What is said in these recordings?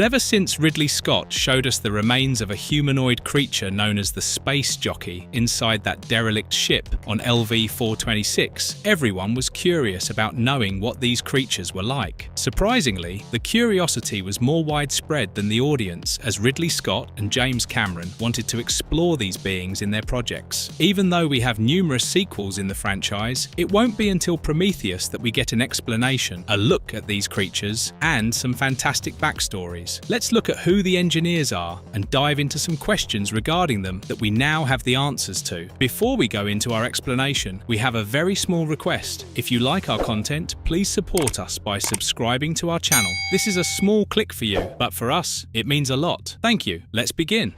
Ever since Ridley Scott showed us the remains of a humanoid creature known as the Space Jockey inside that derelict ship on LV-426, everyone was curious about knowing what these creatures were like. Surprisingly, the curiosity was more widespread than the audience as Ridley Scott and James Cameron wanted to explore these beings in their projects. Even though we have numerous sequels in the franchise, it won't be until Prometheus that we get an explanation, a look at these creatures, and some fantastic backstories. Let's look at who the engineers are and dive into some questions regarding them that we now have the answers to. Before we go into our explanation, we have a very small request. If you like our content, please support us by subscribing to our channel. This is a small click for you, but for us, it means a lot. Thank you. Let's begin.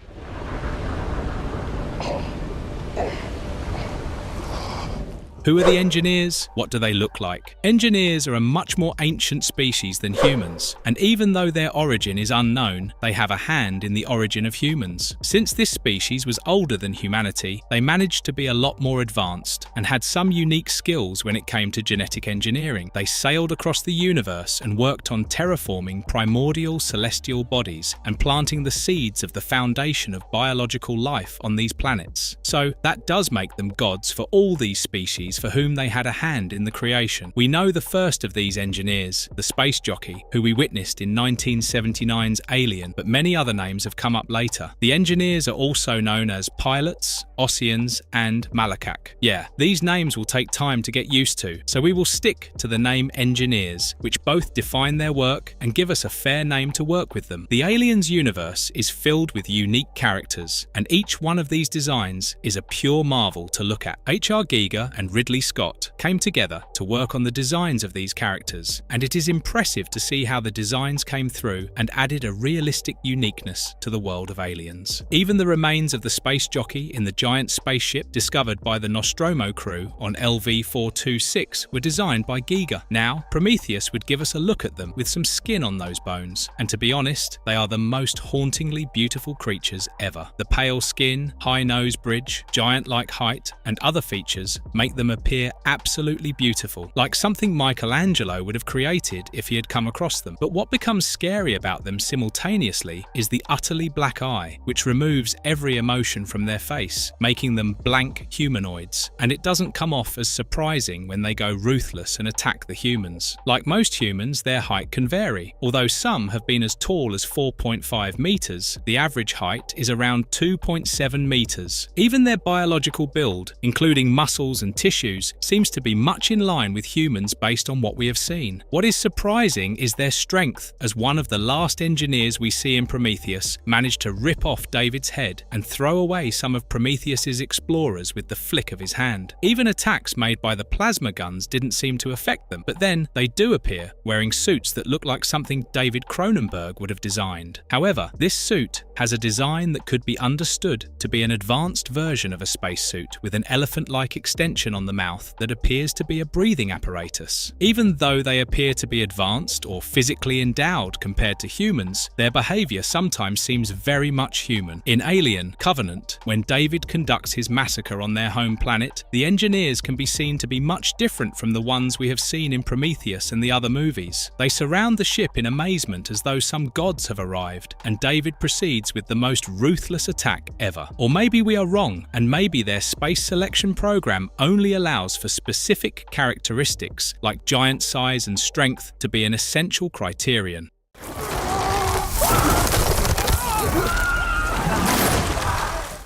Who are the engineers? What do they look like? Engineers are a much more ancient species than humans, and even though their origin is unknown, they have a hand in the origin of humans. Since this species was older than humanity, they managed to be a lot more advanced and had some unique skills when it came to genetic engineering. They sailed across the universe and worked on terraforming primordial celestial bodies and planting the seeds of the foundation of biological life on these planets. So that does make them gods for all these species for whom they had a hand in the creation. We know the first of these engineers, the Space Jockey, who we witnessed in 1979's Alien, but many other names have come up later. The engineers are also known as pilots, Ossians, and Malakak. Yeah, these names will take time to get used to, so we will stick to the name engineers, which both define their work and give us a fair name to work with them. The Aliens universe is filled with unique characters, and each one of these designs is a pure marvel to look at. H.R. Giger and Ridley Scott came together to work on the designs of these characters, and it is impressive to see how the designs came through and added a realistic uniqueness to the world of Aliens. Even the remains of the Space Jockey in the giant spaceship discovered by the Nostromo crew on LV-426 were designed by Giger. Now, Prometheus would give us a look at them with some skin on those bones, and to be honest, they are the most hauntingly beautiful creatures ever. The pale skin, high nose bridge, giant-like height, and other features make them appear absolutely beautiful, like something Michelangelo would have created if he had come across them. But what becomes scary about them simultaneously is the utterly black eye, which removes every emotion from their face, making them blank humanoids. And it doesn't come off as surprising when they go ruthless and attack the humans. Like most humans, their height can vary. Although some have been as tall as 4.5 meters, the average height is around 2.7 meters. Even their biological build, including muscles and tissues, seems to be much in line with humans based on what we have seen. What is surprising is their strength, as one of the last engineers we see in Prometheus managed to rip off David's head and throw away some of Prometheus's explorers with the flick of his hand. Even attacks made by the plasma guns didn't seem to affect them, but then they do appear wearing suits that look like something David Cronenberg would have designed. However, this suit has a design that could be understood to be an advanced version of a spacesuit with an elephant-like extension on the mouth that appears to be a breathing apparatus. Even though they appear to be advanced or physically endowed compared to humans, their behavior sometimes seems very much human. In Alien Covenant, when David conducts his massacre on their home planet, the engineers can be seen to be much different from the ones we have seen in Prometheus and the other movies. They surround the ship in amazement as though some gods have arrived, and David proceeds with the most ruthless attack ever. Or maybe we are wrong, and maybe their space selection program only allows for specific characteristics like giant size and strength to be an essential criterion.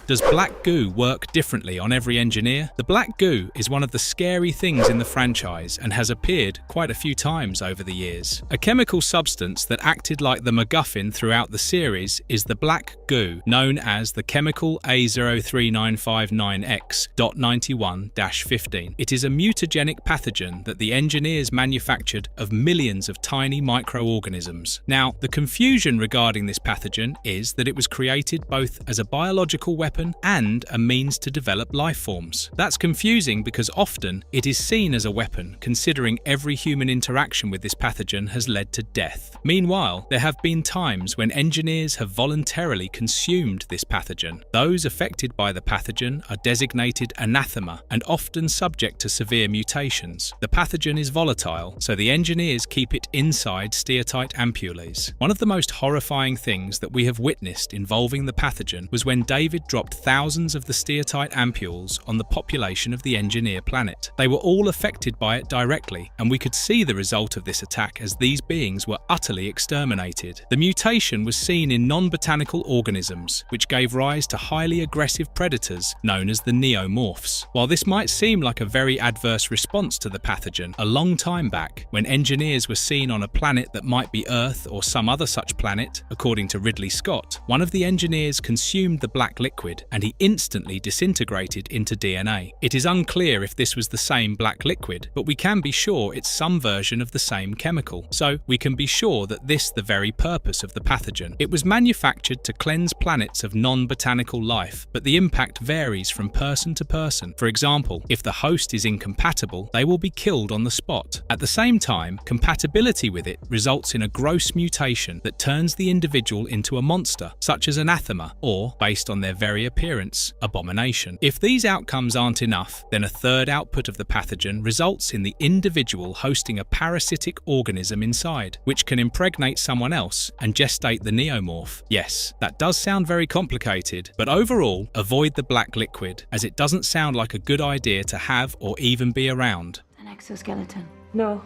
Does black goo work differently on every engineer? The black goo is one of the scary things in the franchise and has appeared quite a few times over the years. A chemical substance that acted like the MacGuffin throughout the series is the black goo, known as the chemical A03959X.91-15. It is a mutagenic pathogen that the engineers manufactured of millions of tiny microorganisms. Now, the confusion regarding this pathogen is that it was created both as a biological weapon weapon and a means to develop life forms. That's confusing because often it is seen as a weapon, considering every human interaction with this pathogen has led to death. Meanwhile, there have been times when engineers have voluntarily consumed this pathogen. Those affected by the pathogen are designated anathema and often subject to severe mutations. The pathogen is volatile, so the engineers keep it inside steatite ampules. One of the most horrifying things that we have witnessed involving the pathogen was when David dropped thousands of the steatite ampules on the population of the engineer planet. They were all affected by it directly, and we could see the result of this attack as these beings were utterly exterminated. The mutation was seen in non-botanical organisms, which gave rise to highly aggressive predators known as the Xenomorphs. While this might seem like a very adverse response to the pathogen, a long time back, when engineers were seen on a planet that might be Earth or some other such planet, according to Ridley Scott, one of the engineers consumed the black liquid and he instantly disintegrated into DNA. It is unclear if this was the same black liquid, but we can be sure it's some version of the same chemical. So we can be sure that this is the very purpose of the pathogen. It was manufactured to cleanse planets of non-botanical life, but the impact varies from person to person. For example, if the host is incompatible, they will be killed on the spot. At the same time, compatibility with it results in a gross mutation that turns the individual into a monster, such as anathema, or, based on their very appearance, abomination. If these outcomes aren't enough, then a third output of the pathogen results in the individual hosting a parasitic organism inside, which can impregnate someone else and gestate the neomorph. Yes, that does sound very complicated, but overall, avoid the black liquid, as it doesn't sound like a good idea to have or even be around. An exoskeleton. No,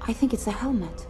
I think it's a helmet.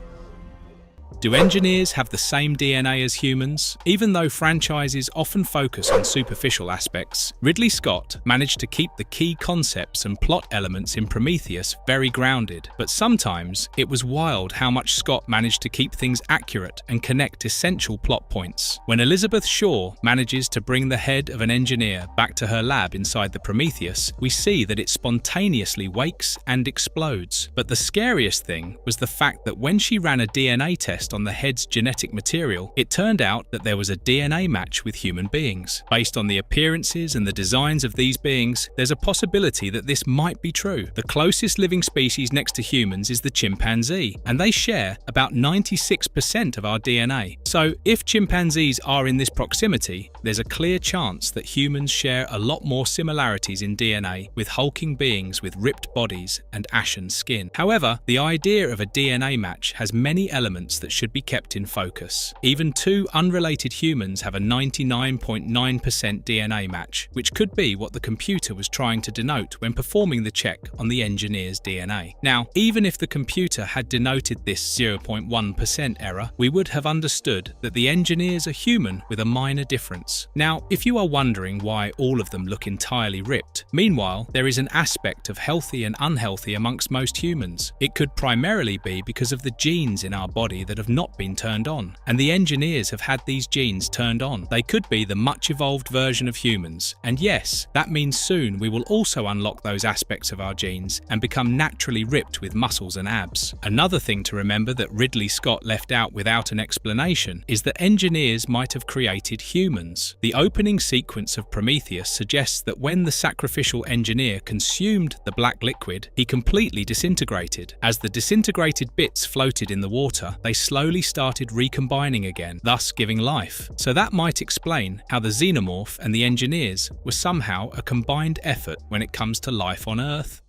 Do engineers have the same DNA as humans? Even though franchises often focus on superficial aspects, Ridley Scott managed to keep the key concepts and plot elements in Prometheus very grounded. But sometimes, it was wild how much Scott managed to keep things accurate and connect essential plot points. When Elizabeth Shaw manages to bring the head of an engineer back to her lab inside the Prometheus, we see that it spontaneously wakes and explodes. But the scariest thing was the fact that when she ran a DNA test on the head's genetic material, it turned out that there was a DNA match with human beings. Based on the appearances and the designs of these beings, there's a possibility that this might be true. The closest living species next to humans is the chimpanzee, and they share about 96% of our DNA. So, if chimpanzees are in this proximity, there's a clear chance that humans share a lot more similarities in DNA with hulking beings with ripped bodies and ashen skin. However, the idea of a DNA match has many elements that should be kept in focus. Even two unrelated humans have a 99.9% DNA match, which could be what the computer was trying to denote when performing the check on the engineer's DNA. Now, even if the computer had denoted this 0.1% error, we would have understood that the engineers are human with a minor difference. Now, if you are wondering why all of them look entirely ripped, meanwhile, there is an aspect of healthy and unhealthy amongst most humans. It could primarily be because of the genes in our body that have not been turned on, and the engineers have had these genes turned on. They could be the much evolved version of humans, and yes, that means soon we will also unlock those aspects of our genes and become naturally ripped with muscles and abs. Another thing to remember that Ridley Scott left out without an explanation is that engineers might have created humans. The opening sequence of Prometheus suggests that when the sacrificial engineer consumed the black liquid, he completely disintegrated. As the disintegrated bits floated in the water, they slowly started recombining again, thus giving life. So that might explain how the Xenomorph and the engineers were somehow a combined effort when it comes to life on Earth.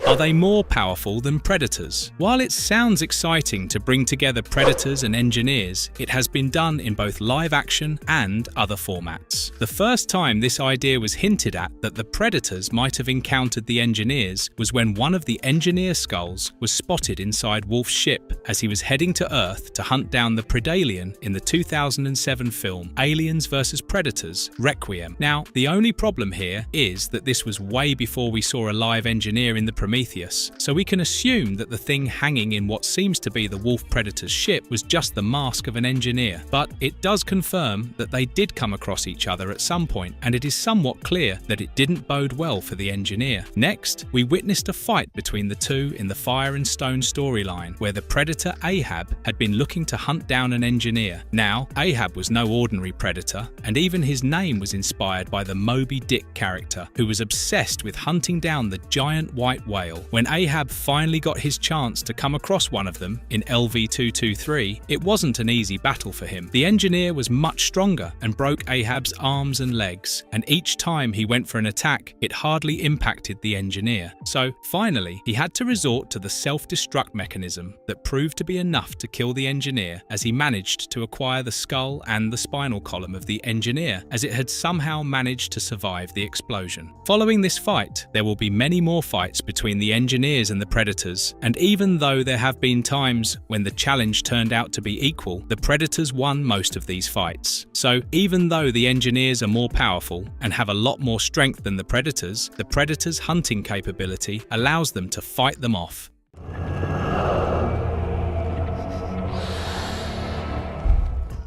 Are they more powerful than predators? While it sounds exciting to bring together predators and engineers, it has been done in both live action and other formats. The first time this idea was hinted at that the predators might have encountered the engineers was when one of the engineer skulls was spotted inside Wolf's ship as he was heading to Earth to hunt down the Predalien in the 2007 film Aliens vs Predators: Requiem. Now, the only problem here is that this was way before we saw a live engineer in the Prometheus, so we can assume that the thing hanging in what seems to be the Wolf Predator's ship was just the mask of an engineer. But it does confirm that they did come across each other at some point, and it is somewhat clear that it didn't bode well for the engineer. Next, we witnessed a fight between the two in the Fire and Stone storyline, where the Predator Ahab had been looking to hunt down an engineer. Now, Ahab was no ordinary predator, and even his name was inspired by the Moby Dick character, who was obsessed with hunting down the giant white whale. When Ahab finally got his chance to come across one of them in LV-223, it wasn't an easy battle for him. The engineer was much stronger and broke Ahab's arms and legs, and each time he went for an attack, it hardly impacted the engineer. So, finally, he had to resort to the self-destruct mechanism that proved to be enough to kill the engineer, as he managed to acquire the skull and the spinal column of the engineer, as it had somehow managed to survive the explosion. Following this fight, there will be many more fights between the engineers and the predators, and even though there have been times when the challenge turned out to be equal, the predators won most of these fights. So, even though the engineers are more powerful and have a lot more strength than the predators hunting capability allows them to fight them off.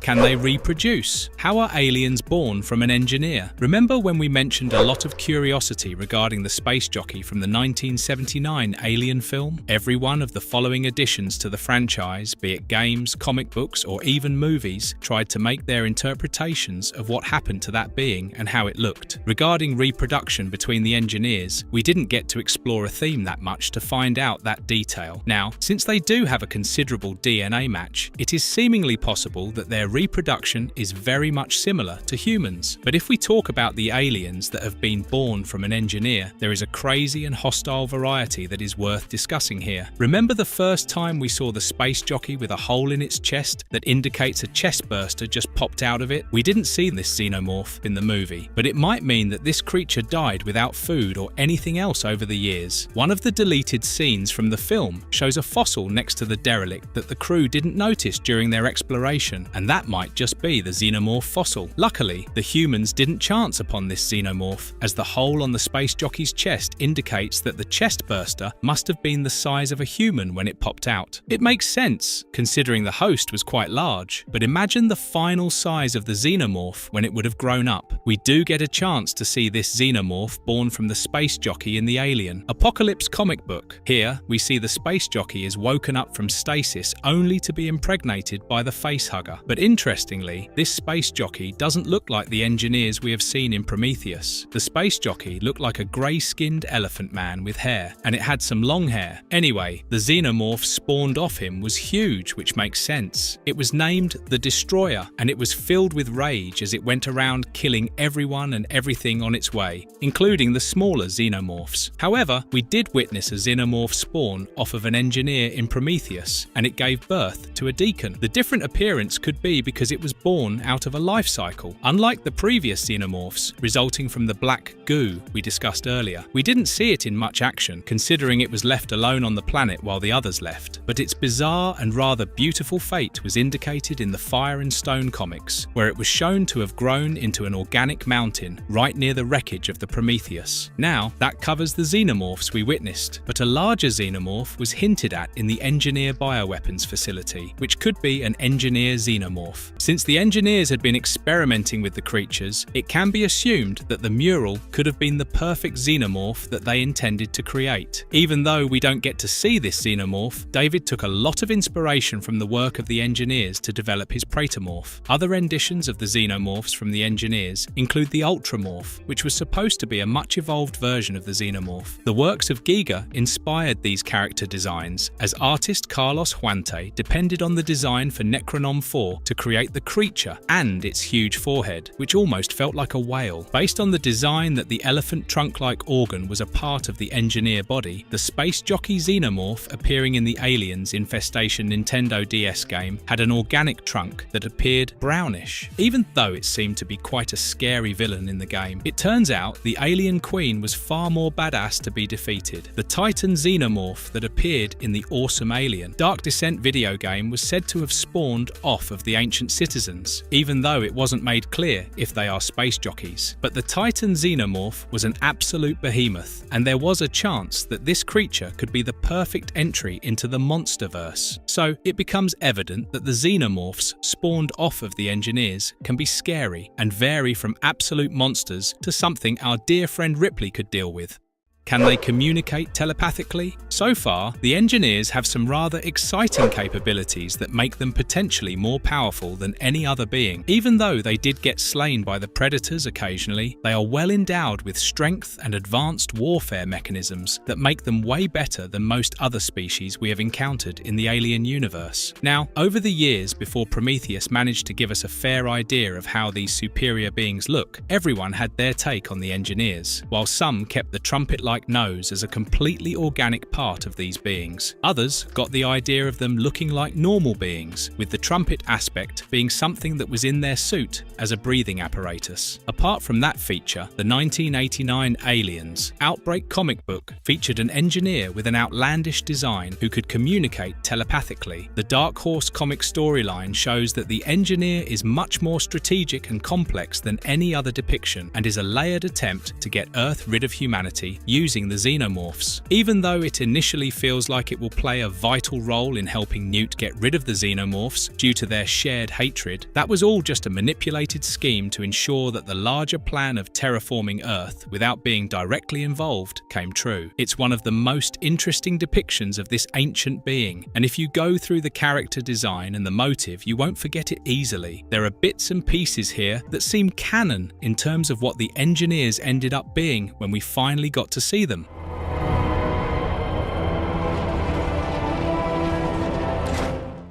Can they reproduce? How are aliens born from an engineer? Remember when we mentioned a lot of curiosity regarding the space jockey from the 1979 Alien film? Every one of the following additions to the franchise, be it games, comic books, or even movies, tried to make their interpretations of what happened to that being and how it looked. Regarding reproduction between the engineers, we didn't get to explore a theme that much to find out that detail. Now, since they do have a considerable DNA match, it is seemingly possible that their reproduction is very much similar to humans. But if we talk about the aliens that have been born from an engineer, there is a crazy and hostile variety that is worth discussing here. Remember the first time we saw the space jockey with a hole in its chest that indicates a chest burster just popped out of it? We didn't see this xenomorph in the movie, but it might mean that this creature died without food or anything else over the years. One of the deleted scenes from the film shows a fossil next to the derelict that the crew didn't notice during their exploration, and that might just be the xenomorph fossil. Luckily, the humans didn't chance upon this xenomorph, as the hole on the space jockey's chest indicates that the chest burster must have been the size of a human when it popped out. It makes sense, considering the host was quite large, but imagine the final size of the xenomorph when it would have grown up. We do get a chance to see this xenomorph born from the space jockey in the Alien Apocalypse comic book. Here, we see the space jockey is woken up from stasis only to be impregnated by the facehugger. But interestingly, this space jockey doesn't look like the engineers we have seen in Prometheus. The space jockey looked like a grey-skinned elephant man with hair, and it had some long hair. Anyway, the xenomorph spawned off him was huge, which makes sense. It was named the Destroyer, and it was filled with rage as it went around killing everyone and everything on its way, including the smaller xenomorphs. However, we did witness a xenomorph spawn off of an engineer in Prometheus, and it gave birth to a deacon. The different appearance could be because it was born out of a life cycle. Unlike the previous xenomorphs, resulting from the black goo we discussed earlier, we didn't see it in much action, considering it was left alone on the planet while the others left. But its bizarre and rather beautiful fate was indicated in the Fire and Stone comics, where it was shown to have grown into an organic mountain right near the wreckage of the Prometheus. Now, that covers the xenomorphs we witnessed, but a larger xenomorph was hinted at in the Engineer bioweapons facility, which could be an Engineer xenomorph. Since the engineers had been experimenting with the creatures, it can be assumed that the mural could have been the perfect xenomorph that they intended to create. Even though we don't get to see this xenomorph, David took a lot of inspiration from the work of the engineers to develop his praetomorph. Other renditions of the xenomorphs from the engineers include the ultramorph, which was supposed to be a much evolved version of the xenomorph. The works of Giger inspired these character designs, as artist Carlos Huante depended on the design for Necronom 4 to create the creature and its huge forehead, which almost felt like a whale. Based on the design that the elephant trunk-like organ was a part of the engineer body, the space jockey xenomorph appearing in the Aliens Infestation Nintendo DS game had an organic trunk that appeared brownish, even though it seemed to be quite a scary villain in the game. It turns out the alien queen was far more badass to be defeated. The Titan xenomorph that appeared in the Awesome Alien Dark Descent video game was said to have spawned off of the ancient citizens, even though it wasn't made clear if they are space jockeys. But the Titan Xenomorph was an absolute behemoth, and there was a chance that this creature could be the perfect entry into the monsterverse. So it becomes evident that the Xenomorphs spawned off of the Engineers can be scary and vary from absolute monsters to something our dear friend Ripley could deal with. Can they communicate telepathically? So far, the Engineers have some rather exciting capabilities that make them potentially more powerful than any other being. Even though they did get slain by the Predators occasionally, they are well endowed with strength and advanced warfare mechanisms that make them way better than most other species we have encountered in the alien universe. Now, over the years before Prometheus managed to give us a fair idea of how these superior beings look, everyone had their take on the Engineers, while some kept the trumpet-like nose as a completely organic part of these beings. Others got the idea of them looking like normal beings, with the trumpet aspect being something that was in their suit as a breathing apparatus. Apart from that feature, the 1989 Aliens Outbreak comic book featured an engineer with an outlandish design who could communicate telepathically. The Dark Horse comic storyline shows that the engineer is much more strategic and complex than any other depiction and is a layered attempt to get Earth rid of humanity using the Xenomorphs. Even though it initially feels like it will play a vital role in helping Newt get rid of the Xenomorphs due to their shared hatred, that was all just a manipulated scheme to ensure that the larger plan of terraforming Earth without being directly involved came true. It's one of the most interesting depictions of this ancient being, and if you go through the character design and the motive, you won't forget it easily. There are bits and pieces here that seem canon in terms of what the Engineers ended up being when we finally got to see them.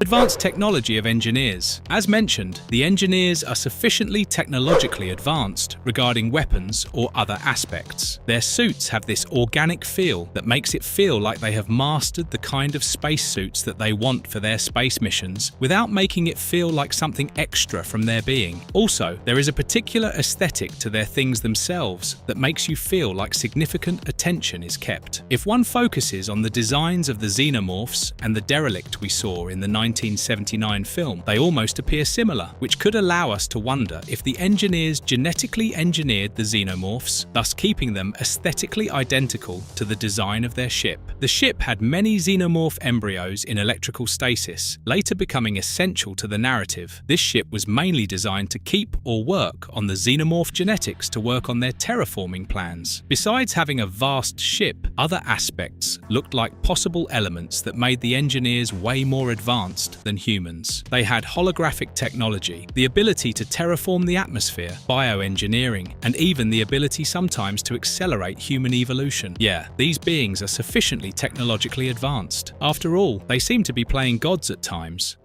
Advanced technology of Engineers. As mentioned, the Engineers are sufficiently technologically advanced regarding weapons or other aspects. Their suits have this organic feel that makes it feel like they have mastered the kind of spacesuits that they want for their space missions without making it feel like something extra from their being. Also, there is a particular aesthetic to their things themselves that makes you feel like significant attention is kept. If one focuses on the designs of the Xenomorphs and the derelict we saw in the 1979 film, they almost appear similar, which could allow us to wonder if the Engineers genetically engineered the Xenomorphs, thus keeping them aesthetically identical to the design of their ship. The ship had many Xenomorph embryos in electrical stasis, later becoming essential to the narrative. This ship was mainly designed to keep or work on the Xenomorph genetics to work on their terraforming plans. Besides having a vast ship, other aspects looked like possible elements that made the Engineers way more advanced than humans. They had holographic technology, the ability to terraform the atmosphere, bioengineering, and even the ability sometimes to accelerate human evolution. Yeah, these beings are sufficiently technologically advanced. After all, they seem to be playing gods at times.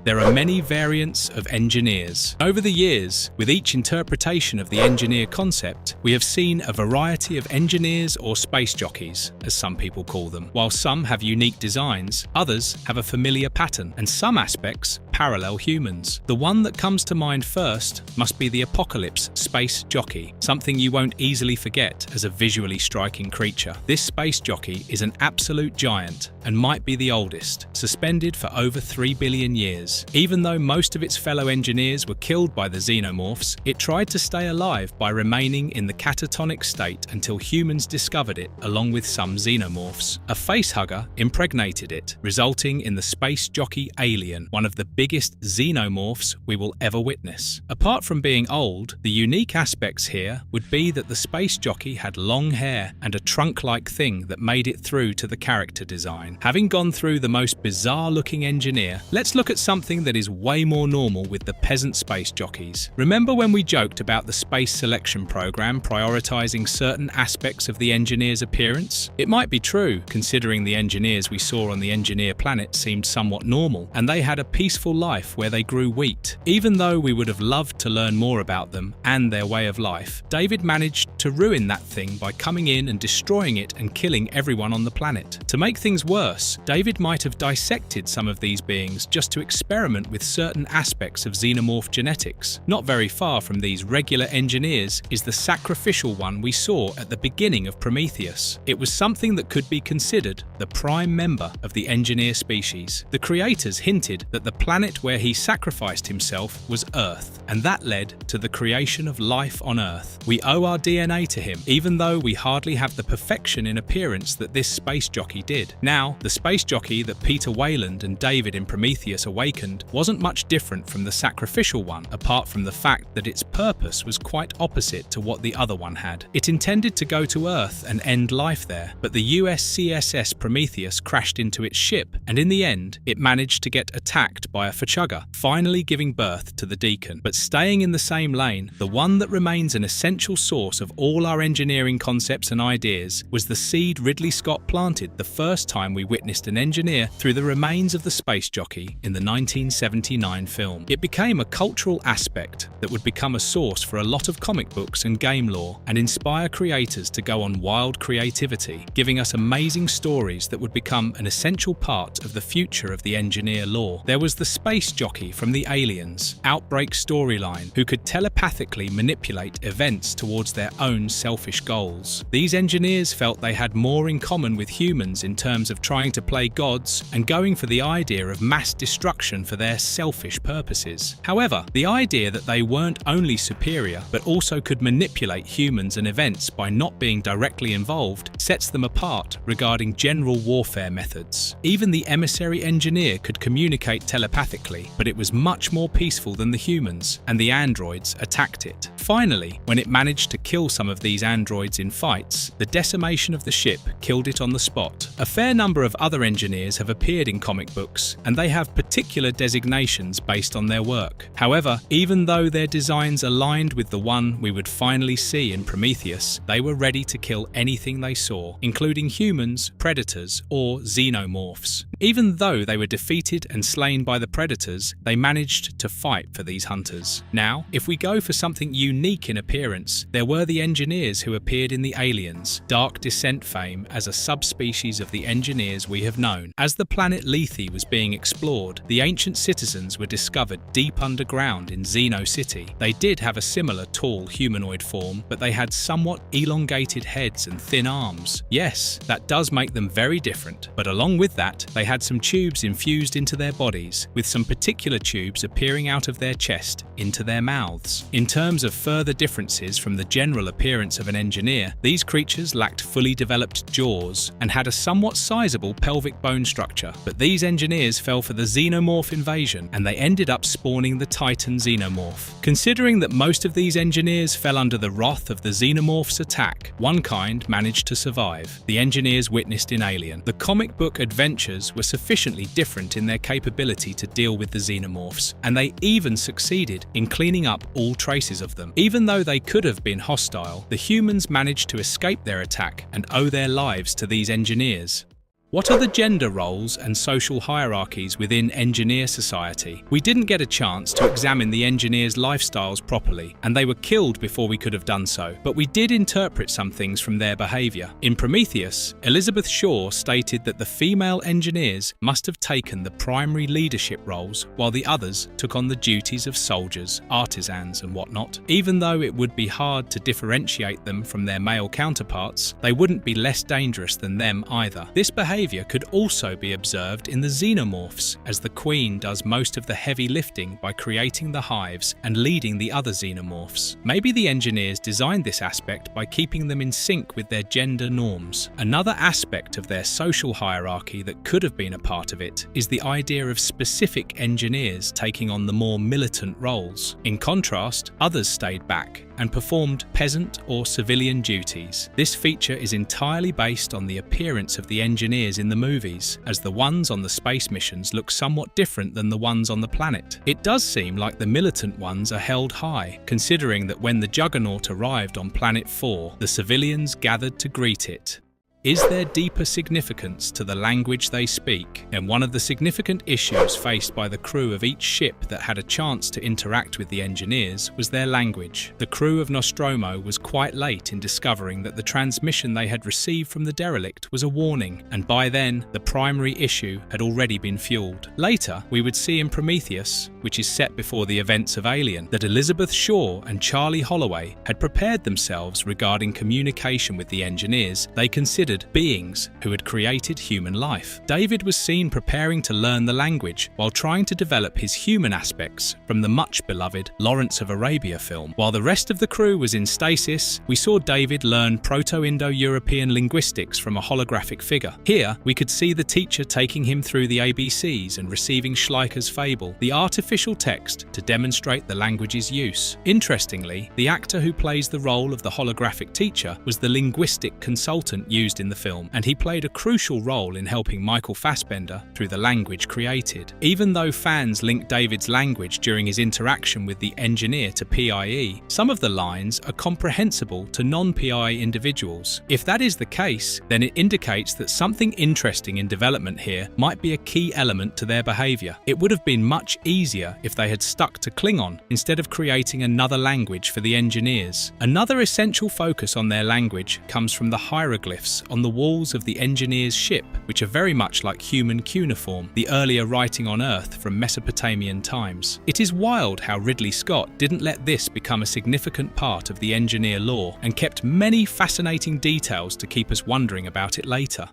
There are many variants of Engineers. Over the years, with each interpretation of the Engineer concept, we have seen a variety of Engineers or space jockeys, as some people call them. While some have unique designs, others have a familiar pattern, and some aspects parallel humans. The one that comes to mind first must be the Apocalypse space jockey, something you won't easily forget as a visually striking creature. This space jockey is an absolute giant and might be the oldest, suspended for over 3 billion years. Even though most of its fellow Engineers were killed by the Xenomorphs, it tried to stay alive by remaining in the catatonic state until humans discovered it along with some Xenomorphs. A facehugger impregnated it, resulting in the space jockey alien, one of the biggest Xenomorphs we will ever witness. Apart from being old, the unique aspects here would be that the space jockey had long hair and a trunk-like thing that made it through to the character design. Having gone through the most bizarre-looking Engineer, let's look at something that is way more normal with the peasant space jockeys. Remember when we joked about the space selection program prioritizing certain aspects of the Engineer's appearance? It might be true, considering the Engineers we saw on the Engineer planet seemed somewhat normal, and they had a peaceful life where they grew wheat. Even though we would have loved to learn more about them and their way of life, David managed to ruin that thing by coming in and destroying it and killing everyone on the planet. To make things worse, David might have dissected some of these beings just to experiment experiment with certain aspects of xenomorph genetics. Not very far from these regular engineers is the sacrificial one we saw at the beginning of Prometheus. It was something that could be considered the prime member of the engineer species. The creators hinted that the planet where he sacrificed himself was Earth, and that led to the creation of life on Earth. We owe our DNA to him, even though we hardly have the perfection in appearance that this space jockey did. Now, the space jockey that Peter Weyland and David in Prometheus awakened wasn't much different from the sacrificial one, apart from the fact that its purpose was quite opposite to what the other one had. It intended to go to Earth and end life there, but the USCSS Prometheus crashed into its ship, and in the end, it managed to get attacked by a Fachugger, finally giving birth to the Deacon. But staying in the same lane, the one that remains an essential source of all our engineering concepts and ideas was the seed Ridley Scott planted the first time we witnessed an engineer through the remains of the space jockey in the 1979 film. It became a cultural aspect that would become a source for a lot of comic books and game lore and inspire creators to go on wild creativity, giving us amazing stories that would become an essential part of the future of the engineer lore. There was the space jockey from the Aliens Outbreak storyline who could telepathically manipulate events towards their own selfish goals. These engineers felt they had more in common with humans in terms of trying to play gods and going for the idea of mass destruction for their selfish purposes. However, the idea that they weren't only superior but also could manipulate humans and events by not being directly involved sets them apart regarding general warfare methods. Even the emissary engineer could communicate telepathically, but it was much more peaceful than the humans, and the androids attacked it. Finally, when it managed to kill some of these androids in fights, the decimation of the ship killed it on the spot. A fair number of other engineers have appeared in comic books, and they have particular designations based on their work. However, even though their designs aligned with the one we would finally see in Prometheus, they were ready to kill anything they saw, including humans, predators, or xenomorphs. Even though they were defeated and slain by the predators, they managed to fight for these hunters. Now, if we go for something unique in appearance, there were the engineers who appeared in the Aliens Dark Descent fame as a subspecies of the engineers we have known. As the planet Lethe was being explored, the ancient citizens were discovered deep underground in Xeno City. They did have a similar tall humanoid form, but they had somewhat elongated heads and thin arms. Yes, that does make them very different, but along with that, they had some tubes infused into their bodies, with some particular tubes appearing out of their chest into their mouths. In terms of further differences from the general appearance of an engineer, these creatures lacked fully developed jaws and had a somewhat sizable pelvic bone structure. But these engineers fell for the xenomorph invasion, and they ended up spawning the Titan xenomorph. Considering that most of these engineers fell under the wrath of the xenomorph's attack, one kind managed to survive. The engineers witnessed in Alien. The comic book adventures were sufficiently different in their capability to deal with the xenomorphs, and they even succeeded in cleaning up all traces of them. Even though they could have been hostile, the humans managed to escape their attack and owe their lives to these engineers. What are the gender roles and social hierarchies within engineer society? We didn't get a chance to examine the engineers' lifestyles properly, and they were killed before we could have done so, but we did interpret some things from their behaviour. In Prometheus, Elizabeth Shaw stated that the female engineers must have taken the primary leadership roles while the others took on the duties of soldiers, artisans and whatnot. Even though it would be hard to differentiate them from their male counterparts, they wouldn't be less dangerous than them either. This behaviour could also be observed in the Xenomorphs, as the Queen does most of the heavy lifting by creating the hives and leading the other Xenomorphs. Maybe the engineers designed this aspect by keeping them in sync with their gender norms. Another aspect of their social hierarchy that could have been a part of it is the idea of specific engineers taking on the more militant roles. In contrast, others stayed back and performed peasant or civilian duties. This feature is entirely based on the appearance of the engineers in the movies, as the ones on the space missions look somewhat different than the ones on the planet. It does seem like the militant ones are held high, considering that when the Juggernaut arrived on Planet 4, the civilians gathered to greet it. Is there deeper significance to the language they speak? And one of the significant issues faced by the crew of each ship that had a chance to interact with the engineers was their language. The crew of Nostromo was quite late in discovering that the transmission they had received from the derelict was a warning, and by then, the primary issue had already been fueled. Later, we would see in Prometheus, which is set before the events of Alien, that Elizabeth Shaw and Charlie Holloway had prepared themselves regarding communication with the engineers they considered beings who had created human life. David was seen preparing to learn the language while trying to develop his human aspects from the much-beloved Lawrence of Arabia film. While the rest of the crew was in stasis, we saw David learn Proto-Indo-European linguistics from a holographic figure. Here, we could see the teacher taking him through the ABCs and receiving Schleicher's fable, the artificial text, to demonstrate the language's use. Interestingly, the actor who plays the role of the holographic teacher was the linguistic consultant used in the film, and he played a crucial role in helping Michael Fassbender through the language created. Even though fans linked David's language during his interaction with the engineer to PIE, some of the lines are comprehensible to non-PI individuals. If that is the case, then it indicates that something interesting in development here might be a key element to their behaviour. It would have been much easier if they had stuck to Klingon instead of creating another language for the engineers. Another essential focus on their language comes from the hieroglyphs on the walls of the engineer's ship, which are very much like human cuneiform, the earlier writing on Earth from Mesopotamian times. It is wild how Ridley Scott didn't let this become a significant part of the engineer lore and kept many fascinating details to keep us wondering about it later.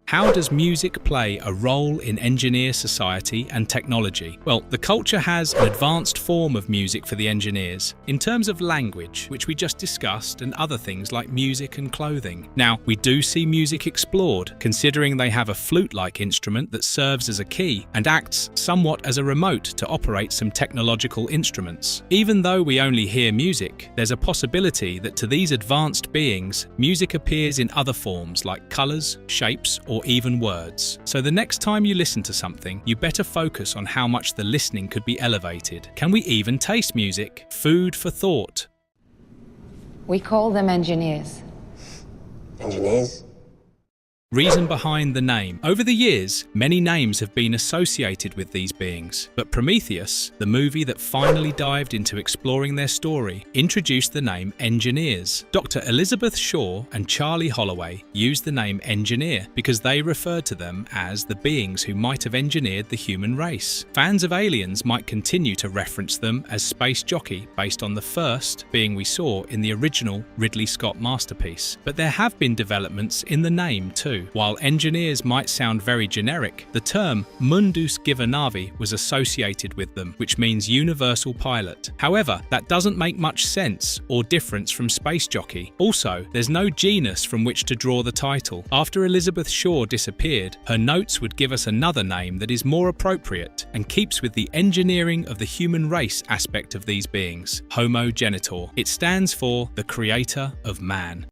How does music play a role in engineer society and technology? Well, the culture has an advanced form of music for the engineers, in terms of language, which we just discussed, and other things like music and clothing. Now, we do see music explored, considering they have a flute-like instrument that serves as a key and acts somewhat as a remote to operate some technological instruments. Even though we only hear music, there's a possibility that to these advanced beings, music appears in other forms like colours, shapes, or even words. So the next time you listen to something, you better focus on how much the listening could be elevated. Can we even taste music? Food for thought. We call them engineers. Engineers? Reason behind the name. Over the years, many names have been associated with these beings, but Prometheus, the movie that finally dived into exploring their story, introduced the name Engineers. Dr. Elizabeth Shaw and Charlie Holloway used the name Engineer because they referred to them as the beings who might have engineered the human race. Fans of Aliens might continue to reference them as Space Jockey based on the first being we saw in the original Ridley Scott masterpiece, but there have been developments in the name too. While engineers might sound very generic, the term Mundus Giver Navi was associated with them, which means universal pilot. However, that doesn't make much sense or difference from Space Jockey. Also, there's no genus from which to draw the title. After Elizabeth Shaw disappeared, her notes would give us another name that is more appropriate and keeps with the engineering of the human race aspect of these beings, Homo Genitor. It stands for the creator of man.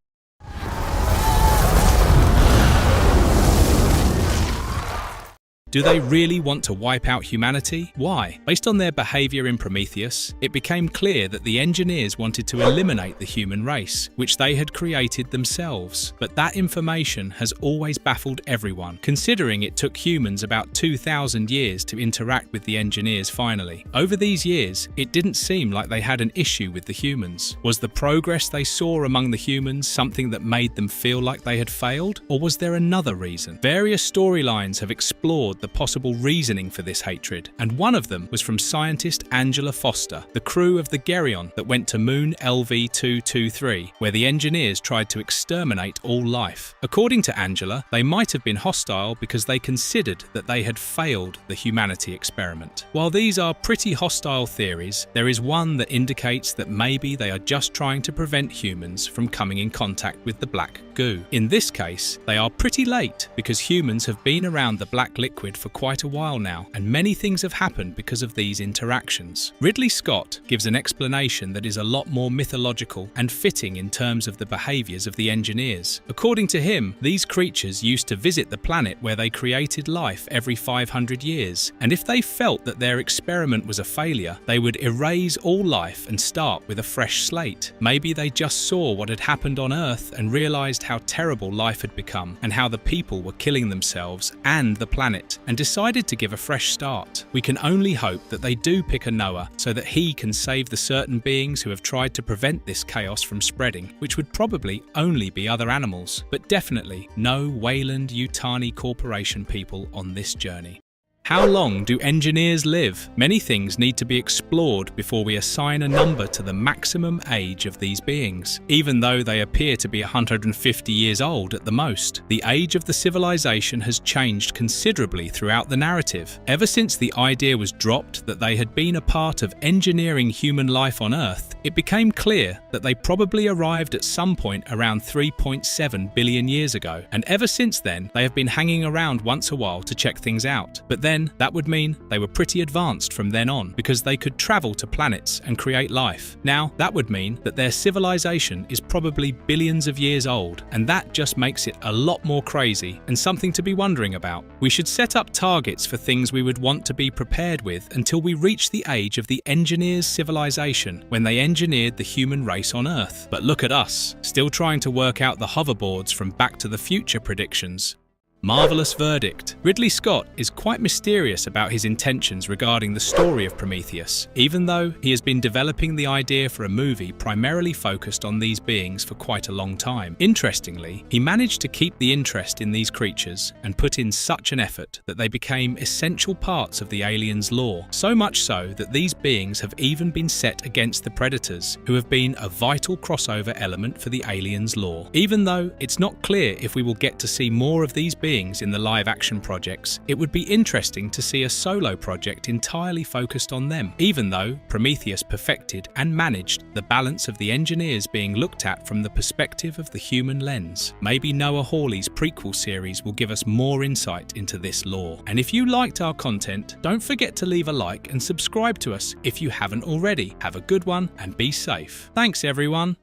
Do they really want to wipe out humanity? Why? Based on their behaviour in Prometheus, it became clear that the engineers wanted to eliminate the human race, which they had created themselves. But that information has always baffled everyone, considering it took humans about 2,000 years to interact with the engineers finally. Over these years, it didn't seem like they had an issue with the humans. Was the progress they saw among the humans something that made them feel like they had failed? Or was there another reason? Various storylines have explored the possible reasoning for this hatred, and one of them was from scientist Angela Foster, the crew of the Geryon that went to Moon LV-223, where the engineers tried to exterminate all life. According to Angela, they might have been hostile because they considered that they had failed the humanity experiment. While these are pretty hostile theories, there is one that indicates that maybe they are just trying to prevent humans from coming in contact with the black goo. In this case, they are pretty late because humans have been around the black liquid fluid for quite a while now, and many things have happened because of these interactions. Ridley Scott gives an explanation that is a lot more mythological and fitting in terms of the behaviours of the engineers. According to him, these creatures used to visit the planet where they created life every 500 years, and if they felt that their experiment was a failure, they would erase all life and start with a fresh slate. Maybe they just saw what had happened on Earth and realised how terrible life had become and how the people were killing themselves and the planet, and decided to give a fresh start. We can only hope that they do pick a Noah so that he can save the certain beings who have tried to prevent this chaos from spreading, which would probably only be other animals, but definitely no Weyland-Yutani Corporation people on this journey. How long do engineers live? Many things need to be explored before we assign a number to the maximum age of these beings. Even though they appear to be 150 years old at the most, the age of the civilization has changed considerably throughout the narrative. Ever since the idea was dropped that they had been a part of engineering human life on Earth, it became clear that they probably arrived at some point around 3.7 billion years ago, and ever since then they have been hanging around once a while to check things out. But then that would mean they were pretty advanced from then on, because they could travel to planets and create life. Now, that would mean that their civilization is probably billions of years old, and that just makes it a lot more crazy and something to be wondering about. We should set up targets for things we would want to be prepared with until we reach the age of the engineers' civilization, when they engineered the human race on Earth. But look at us, still trying to work out the hoverboards from Back to the Future predictions. Marvelous verdict. Ridley Scott is quite mysterious about his intentions regarding the story of Prometheus, even though he has been developing the idea for a movie primarily focused on these beings for quite a long time. Interestingly, he managed to keep the interest in these creatures and put in such an effort that they became essential parts of the aliens' lore, so much so that these beings have even been set against the Predators, who have been a vital crossover element for the aliens' lore. Even though it's not clear if we will get to see more of these beings in the live-action projects, it would be interesting to see a solo project entirely focused on them, even though Prometheus perfected and managed the balance of the engineers being looked at from the perspective of the human lens. Maybe Noah Hawley's prequel series will give us more insight into this lore. And if you liked our content, don't forget to leave a like and subscribe to us if you haven't already. Have a good one and be safe. Thanks everyone.